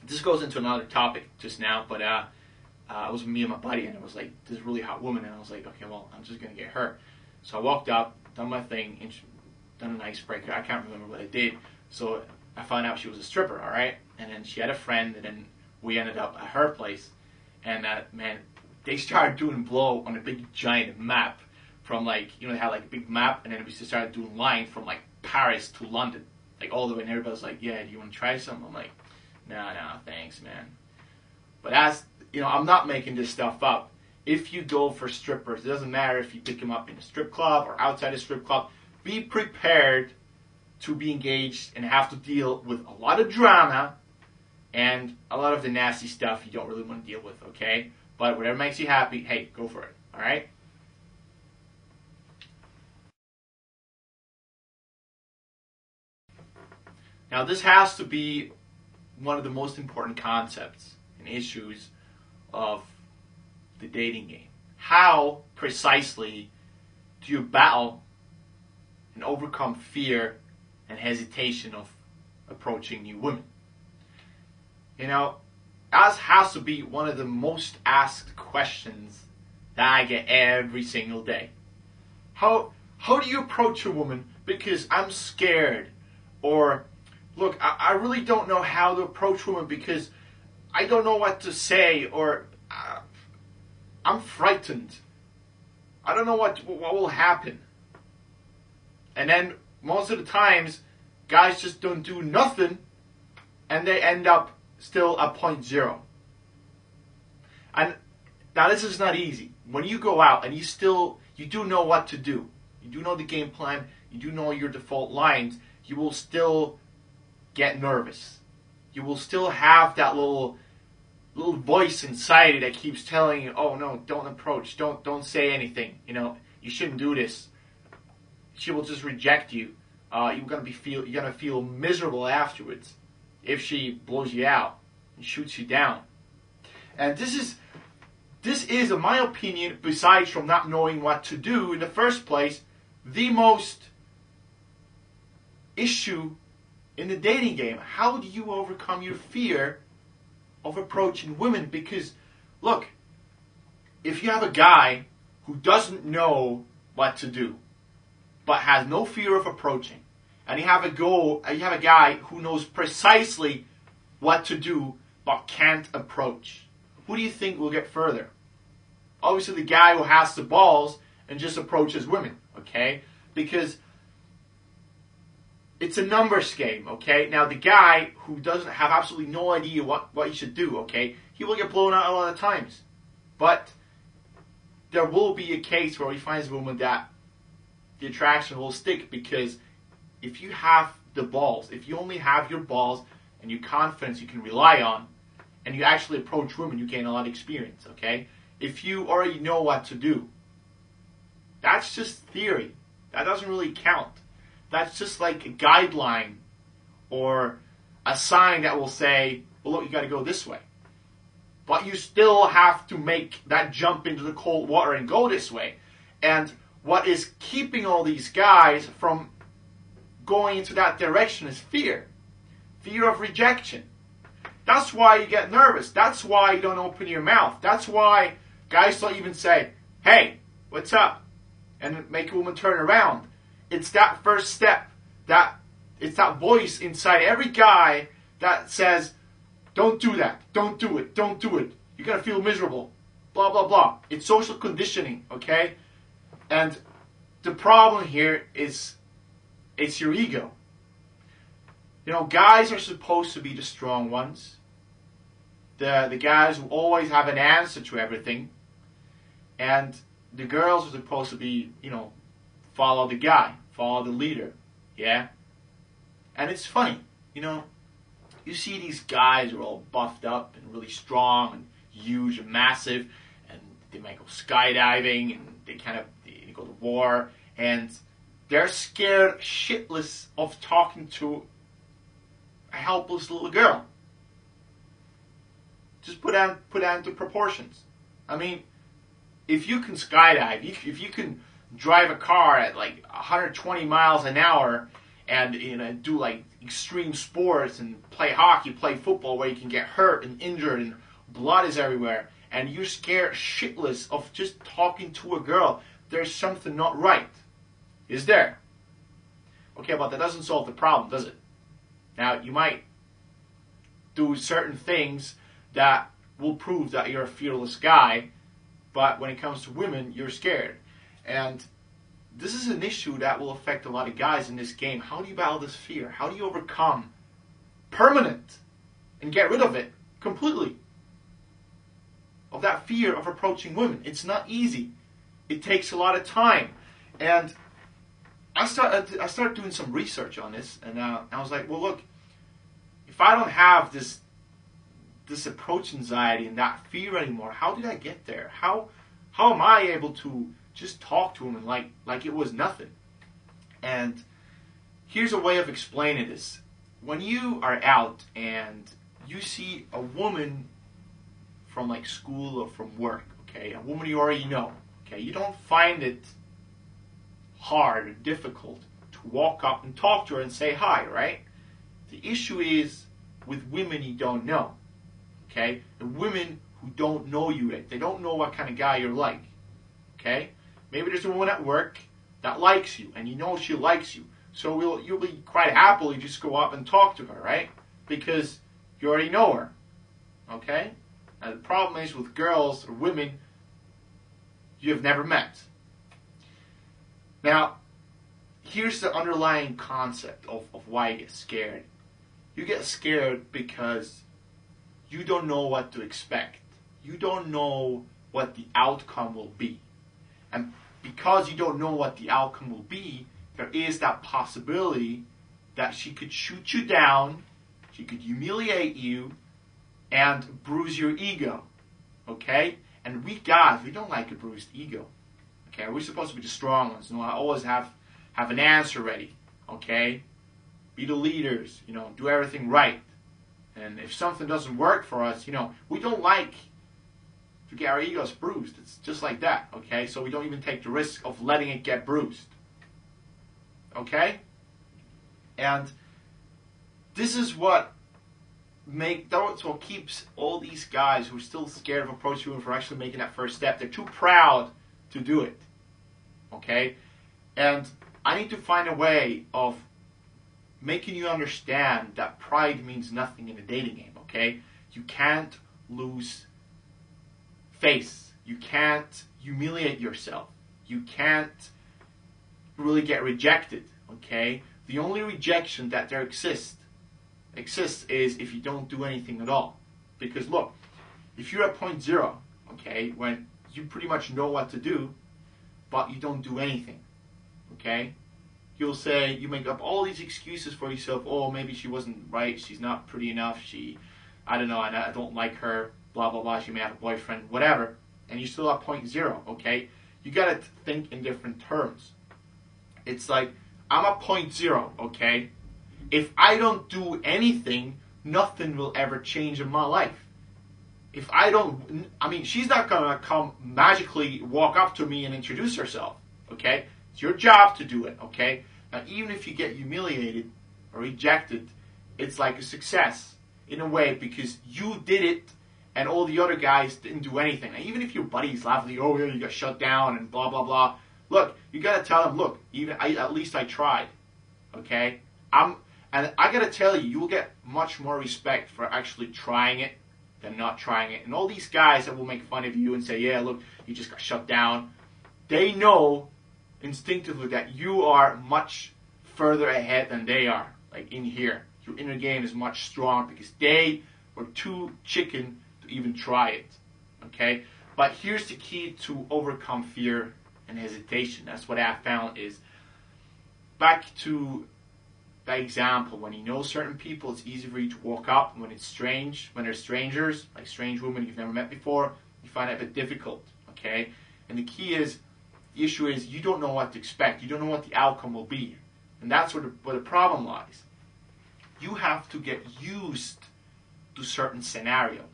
this goes into another topic just now, but it was with me and my buddy, and it was like this really hot woman, and I was like, okay, well, I'm just gonna get her. So I walked up, done my thing, done an icebreaker. I can't remember what I did. So I found out she was a stripper, all right? And then she had a friend, and then we ended up at her place. And man, they started doing blow on a big giant map from like, you know, they had like a big map, and then we just started doing line from like Paris to London, like all the way. And everybody was like, yeah, do you want to try something? I'm like, no, thanks, man. But as you know, I'm not making this stuff up. If you go for strippers, it doesn't matter if you pick them up in a strip club or outside a strip club, be prepared to be engaged and have to deal with a lot of drama and a lot of the nasty stuff you don't really want to deal with, okay? But whatever makes you happy, hey, go for it, all right? Now, this has to be one of the most important concepts and issues of the dating game. How precisely do you battle and overcome fear and hesitation of approaching new women? You know, that has to be one of the most asked questions that I get every single day. How do you approach a woman because I'm scared? Or, look, I really don't know how to approach women because I don't know what to say, or I'm frightened. I don't know what will happen. And then most of the times, guys just don't do nothing, and they end up still at point zero. And now this is not easy. When you go out and you do know what to do, you do know the game plan, you do know your default lines, you will still get nervous. You will still have that little voice inside you that keeps telling you, "Oh no, don't approach, don't say anything. You know, you shouldn't do this." She will just reject you. You're gonna feel miserable afterwards if she blows you out and shoots you down. And this is, in my opinion, besides from not knowing what to do in the first place, the most issue in the dating game. How do you overcome your fear of approaching women? Because, look, if you have a guy who doesn't know what to do, but has no fear of approaching, and you have a guy who knows precisely what to do, but can't approach, who do you think will get further? Obviously the guy who has the balls and just approaches women, okay? Because it's a numbers game, okay? Now, the guy who doesn't have absolutely no idea what he should do, okay, he will get blown out a lot of times. But there will be a case where he finds a woman that the attraction will stick, because if you have the balls, if you only have your balls and your confidence you can rely on, and you actually approach women, you gain a lot of experience, okay? If you already know what to do, that's just theory. That doesn't really count. That's just like a guideline or a sign that will say, well, look, you got to go this way. But you still have to make that jump into the cold water and go this way. And what is keeping all these guys from going into that direction is fear. Fear of rejection. That's why you get nervous. That's why you don't open your mouth. That's why guys don't even say, "Hey, what's up?" and make a woman turn around. It's that first step. It's that voice inside every guy that says, "Don't do that. Don't do it. Don't do it. You're going to feel miserable." Blah, blah, blah. It's social conditioning, okay? And the problem here is it's your ego. You know, guys are supposed to be the strong ones. The guys who always have an answer to everything. And the girls are supposed to be, follow the guy, follow the leader. Yeah? And it's funny, you see these guys who are all buffed up and really strong and huge and massive, and they might go skydiving, and they go to war, and they're scared shitless of talking to a helpless little girl. Just put that into proportions. I mean, if you can skydive, if you can drive a car at like 120 miles an hour and do like extreme sports and play hockey, play football where you can get hurt and injured and blood is everywhere, and you're scared shitless of just talking to a girl, there's something not right. Is there? Okay, but that doesn't solve the problem, does it? Now, you might do certain things that will prove that you're a fearless guy, but when it comes to women, you're scared. And this is an issue that will affect a lot of guys in this game. How do you battle this fear? How do you overcome permanent and get rid of it completely? Of that fear of approaching women. It's not easy. It takes a lot of time. And I started doing some research on this, and I was like, well, look, if I don't have this approach anxiety and that fear anymore, how did I get there? How am I able to just talk to women like it was nothing? And here's a way of explaining this. When you are out and you see a woman from like school or from work, okay, a woman you already know, okay, you don't find it hard or difficult to walk up and talk to her and say hi, right? The issue is with women you don't know, okay? And women who don't know you yet. They don't know what kind of guy you're like, okay? Maybe there's a woman at work that likes you, and you know she likes you. So you'll be quite happily just go up and talk to her, right? Because you already know her, okay? Now the problem is with girls or women you have never met. Now, here's the underlying concept of why you get scared. You get scared because you don't know what to expect. You don't know what the outcome will be. And because you don't know what the outcome will be, there is that possibility that she could shoot you down, she could humiliate you, and bruise your ego. Okay? And we guys, we don't like a bruised ego. Okay? We're supposed to be the strong ones. You know, I always have an answer ready. Okay? Be the leaders. You know, do everything right. And if something doesn't work for us, you know, we don't like to get our egos bruised. It's just like that. Okay? So we don't even take the risk of letting it get bruised. Okay? And this is what that's what keeps all these guys who are still scared of approaching women for actually making that first step. They're too proud to do it. Okay? And I need to find a way of making you understand that pride means nothing in a dating game. Okay? You can't lose face. You can't humiliate yourself. You can't really get rejected. Okay? The only rejection that there exists is if you don't do anything at all. Because look, if you're at point zero, okay, when you pretty much know what to do, but you don't do anything, okay, you'll say, you make up all these excuses for yourself. Oh, maybe she wasn't right, she's not pretty enough, I don't know, I don't like her, blah, blah, blah, she may have a boyfriend, whatever, and you're still at point zero, okay? You gotta think in different terms. It's like, I'm at point zero, okay? If I don't do anything, nothing will ever change in my life. If I don't, she's not gonna come magically walk up to me and introduce herself, okay? It's your job to do it, okay? Now, even if you get humiliated or rejected, it's like a success in a way because you did it and all the other guys didn't do anything. Now, even if your buddies laughing, oh yeah, you got shut down and blah, blah, blah. Look, you gotta tell them, look, at least I tried, okay? And I gotta tell you, you will get much more respect for actually trying it than not trying it. And all these guys that will make fun of you and say, yeah, look, you just got shut down, they know instinctively that you are much further ahead than they are, like in here. Your inner game is much stronger because they were too chicken to even try it, okay? But here's the key to overcome fear and hesitation. That's what I found is, back to that example, when you know certain people, it's easy for you to walk up. When it's strange, when they're strangers, like strange women you've never met before, you find it a bit difficult, okay? And the issue is you don't know what to expect. You don't know what the outcome will be. And that's where the problem lies. You have to get used to certain scenarios.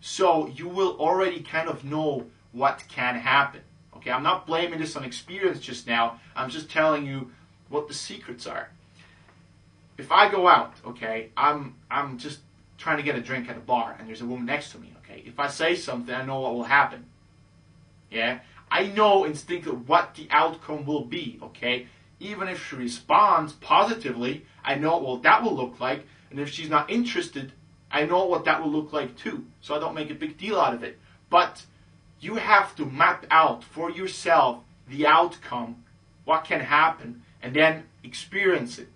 So you will already kind of know what can happen. Okay, I'm not blaming this on experience just now. I'm just telling you what the secrets are. If I go out, okay, I'm just trying to get a drink at a bar and there's a woman next to me, okay? If I say something, I know what will happen. Yeah? I know instinctively what the outcome will be, okay? Even if she responds positively, I know what that will look like. And if she's not interested, I know what that will look like too. So I don't make a big deal out of it. But you have to map out for yourself the outcome, what can happen, and then experience it.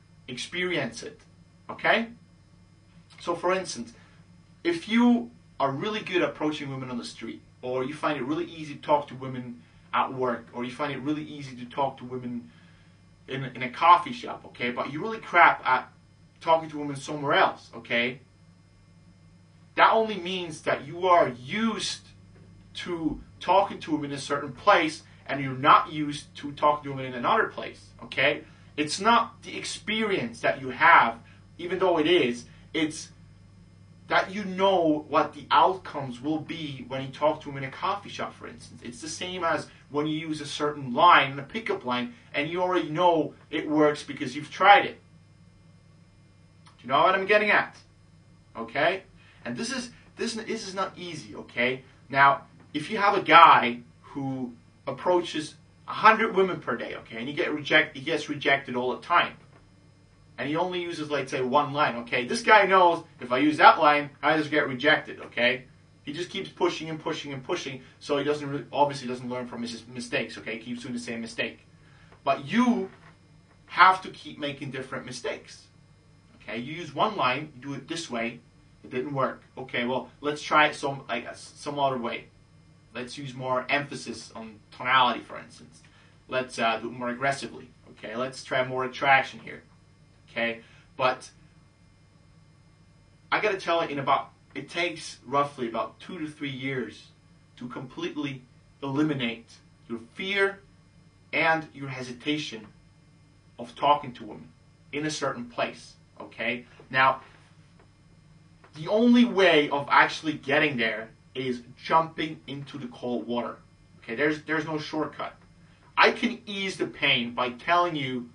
Okay? So for instance, if you are really good at approaching women on the street, or you find it really easy to talk to women at work, or you find it really easy to talk to women in a coffee shop, okay, but you're really crap at talking to women somewhere else, okay, that only means that you are used to talking to women in a certain place and you're not used to talking to women in another place, okay? It's not the experience that you have, even though it is, it's that you know what the outcomes will be when you talk to them in a coffee shop, for instance. It's the same as when you use a certain line, a pickup line, and you already know it works because you've tried it. Do you know what I'm getting at? Okay? And this is not easy, okay? Now, if you have a guy who approaches 100 women per day, okay, and he gets rejected all the time, and he only uses, like, say, one line, okay? This guy knows if I use that line, I just get rejected, okay? He just keeps pushing and pushing and pushing, so he obviously doesn't learn from his mistakes, okay? He keeps doing the same mistake. But you have to keep making different mistakes, okay? You use one line, you do it this way, it didn't work. Okay, well, let's try it some other way. Let's use more emphasis on tonality, for instance. Let's do it more aggressively, okay? Let's try more attraction here. Okay, but I gotta tell you, it takes roughly about 2 to 3 years to completely eliminate your fear and your hesitation of talking to women in a certain place. Okay, now the only way of actually getting there is jumping into the cold water. Okay, there's no shortcut. I can ease the pain by telling you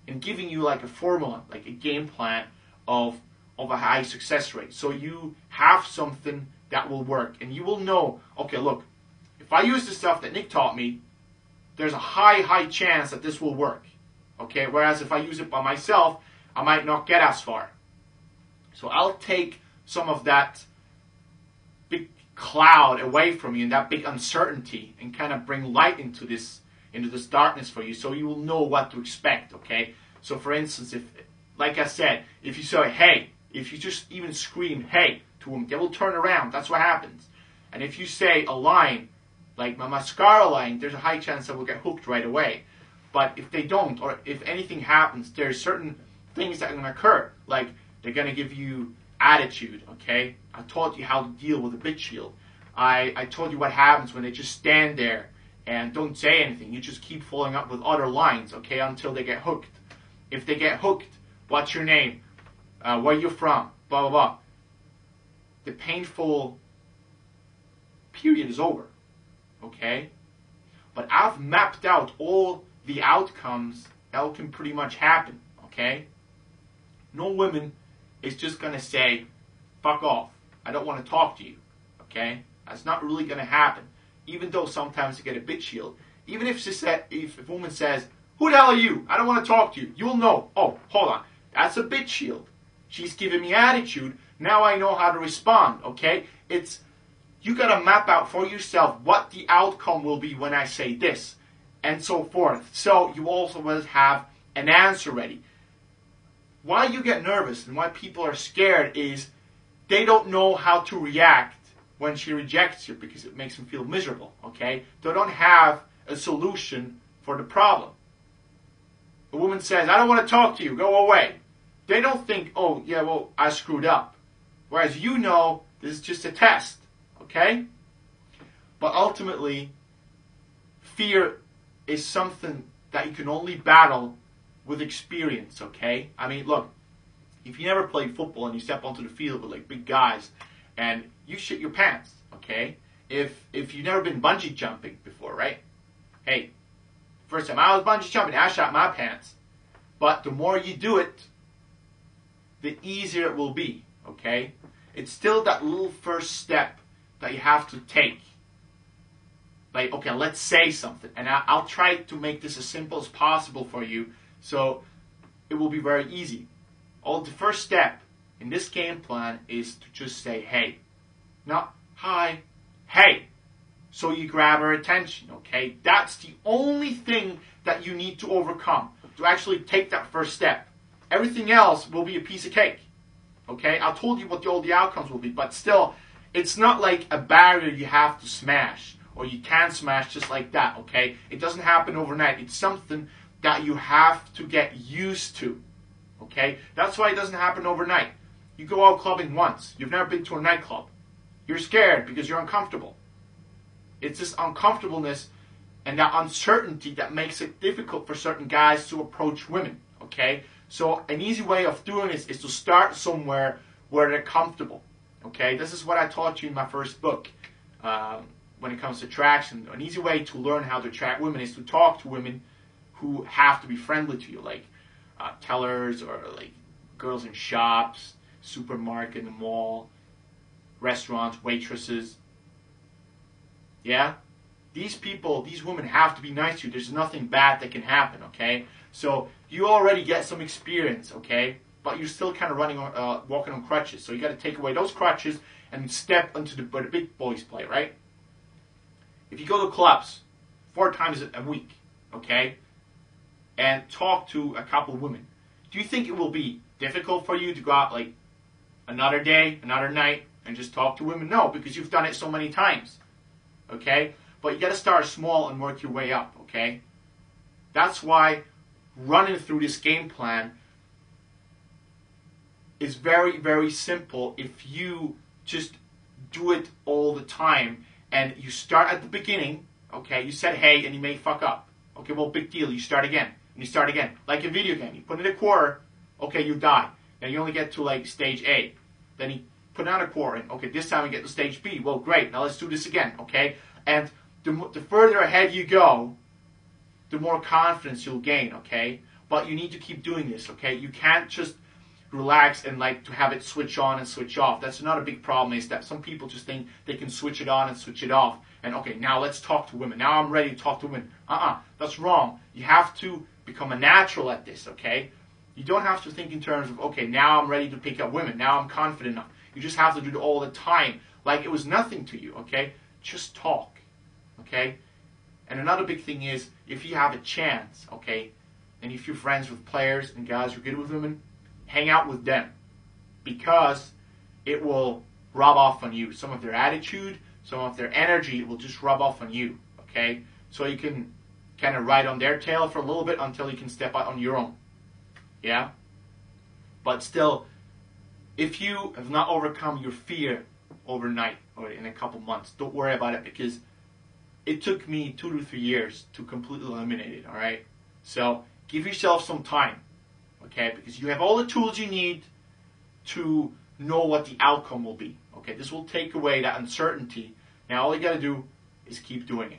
and giving you like a formula, like a game plan of a high success rate. So you have something that will work. And you will know, okay, look, if I use the stuff that Nick taught me, there's a high chance that this will work. Okay, whereas if I use it by myself, I might not get as far. So I'll take some of that big cloud away from you and that big uncertainty and kind of bring light into this darkness for you, so you will know what to expect, okay? So for instance, if, like I said, if you say, hey, if you just even scream, hey, to them, they will turn around. That's what happens. And if you say a line, like my mascara line, there's a high chance that will get hooked right away. But if they don't, or if anything happens, there's certain things that are going to occur. Like, they're going to give you attitude, okay? I taught you how to deal with a bitch shield. I told you what happens when they just stand there and don't say anything. You just keep following up with other lines, okay, until they get hooked. If they get hooked, what's your name? Where you from? Blah, blah, blah. The painful period is over, okay? But I've mapped out all the outcomes that can pretty much happen, okay? No woman is just going to say, fuck off. I don't want to talk to you, okay? That's not really going to happen. Even though sometimes you get a bitch shield. Even if a woman says, who the hell are you? I don't want to talk to you. You'll know. Oh, hold on. That's a bitch shield. She's giving me attitude. Now I know how to respond, okay? You got to map out for yourself what the outcome will be when I say this, and so forth. So you also will have an answer ready. Why you get nervous and why people are scared is they don't know how to react when she rejects you, because it makes them feel miserable, okay? They don't have a solution for the problem. A woman says, I don't want to talk to you, go away. They don't think, oh, yeah, well, I screwed up. Whereas you know, this is just a test, okay? But ultimately, fear is something that you can only battle with experience, okay? I mean, look, if you never played football and you step onto the field with like big guys and you shit your pants, okay? If you've never been bungee jumping before, right? Hey, first time I was bungee jumping, I shot my pants. But the more you do it, the easier it will be, okay? It's still that little first step that you have to take. Like, okay, let's say something. And I'll try to make this as simple as possible for you, so it will be very easy. The first step in this game plan is to just say, hey. Not, hi, hey. So you grab her attention, okay? That's the only thing that you need to overcome, to actually take that first step. Everything else will be a piece of cake, okay? I told you what all the outcomes will be, but still, it's not like a barrier you have to smash, or you can smash just like that, okay? It doesn't happen overnight. It's something that you have to get used to, okay? That's why it doesn't happen overnight. You go out clubbing once. You've never been to a nightclub. You're scared because you're uncomfortable. It's this uncomfortableness and that uncertainty that makes it difficult for certain guys to approach women, okay? So an easy way of doing this is to start somewhere where they're comfortable, Okay, this is what I taught you in my first book. When it comes to attraction, an easy way to learn how to attract women is to talk to women who have to be friendly to you, like tellers or like girls in shops, supermarket, in the mall, restaurants, waitresses. Yeah? These people, these women have to be nice to you. There's nothing bad that can happen, okay? So you already get some experience, okay? But you're still kind of walking on crutches. So you got to take away those crutches and step into where the big boys play, right? If you go to clubs 4 times a week, okay, and talk to a couple of women, do you think it will be difficult for you to go out like another day, another night, and just talk to women? No, because you've done it so many times, okay? But you got to start small and work your way up, okay? That's why running through this game plan is very, very simple if you just do it all the time. And you start at the beginning, okay? You said hey, and you may fuck up. Okay, well, big deal. You start again, and you start again. Like a video game. You put in a quarter, okay, you die. Now you only get to like stage A. Then you put another quarter in. Okay, this time we get to stage B. Well, great. Now let's do this again, okay? And the further ahead you go, the more confidence you'll gain, okay? But you need to keep doing this, okay? You can't just relax and like to have it switch on and switch off. That's another big problem, is that some people just think they can switch it on and switch it off. And okay, now let's talk to women. Now I'm ready to talk to women. That's wrong. You have to become a natural at this, okay? You don't have to think in terms of, okay, now I'm ready to pick up women. Now I'm confident enough. You just have to do it all the time. Like it was nothing to you, okay? Just talk, okay? And another big thing is, if you have a chance, okay, and if you're friends with players and guys who are good with women, hang out with them, because it will rub off on you. Some of their attitude, some of their energy will just rub off on you, okay? So you can kind of ride on their tail for a little bit until you can step out on your own, yeah? But still, if you have not overcome your fear overnight or in a couple months, don't worry about it, because it took me 2 to 3 years to completely eliminate it, all right? So give yourself some time. Okay, because you have all the tools you need to know what the outcome will be. Okay, this will take away that uncertainty. Now all you got to do is keep doing it.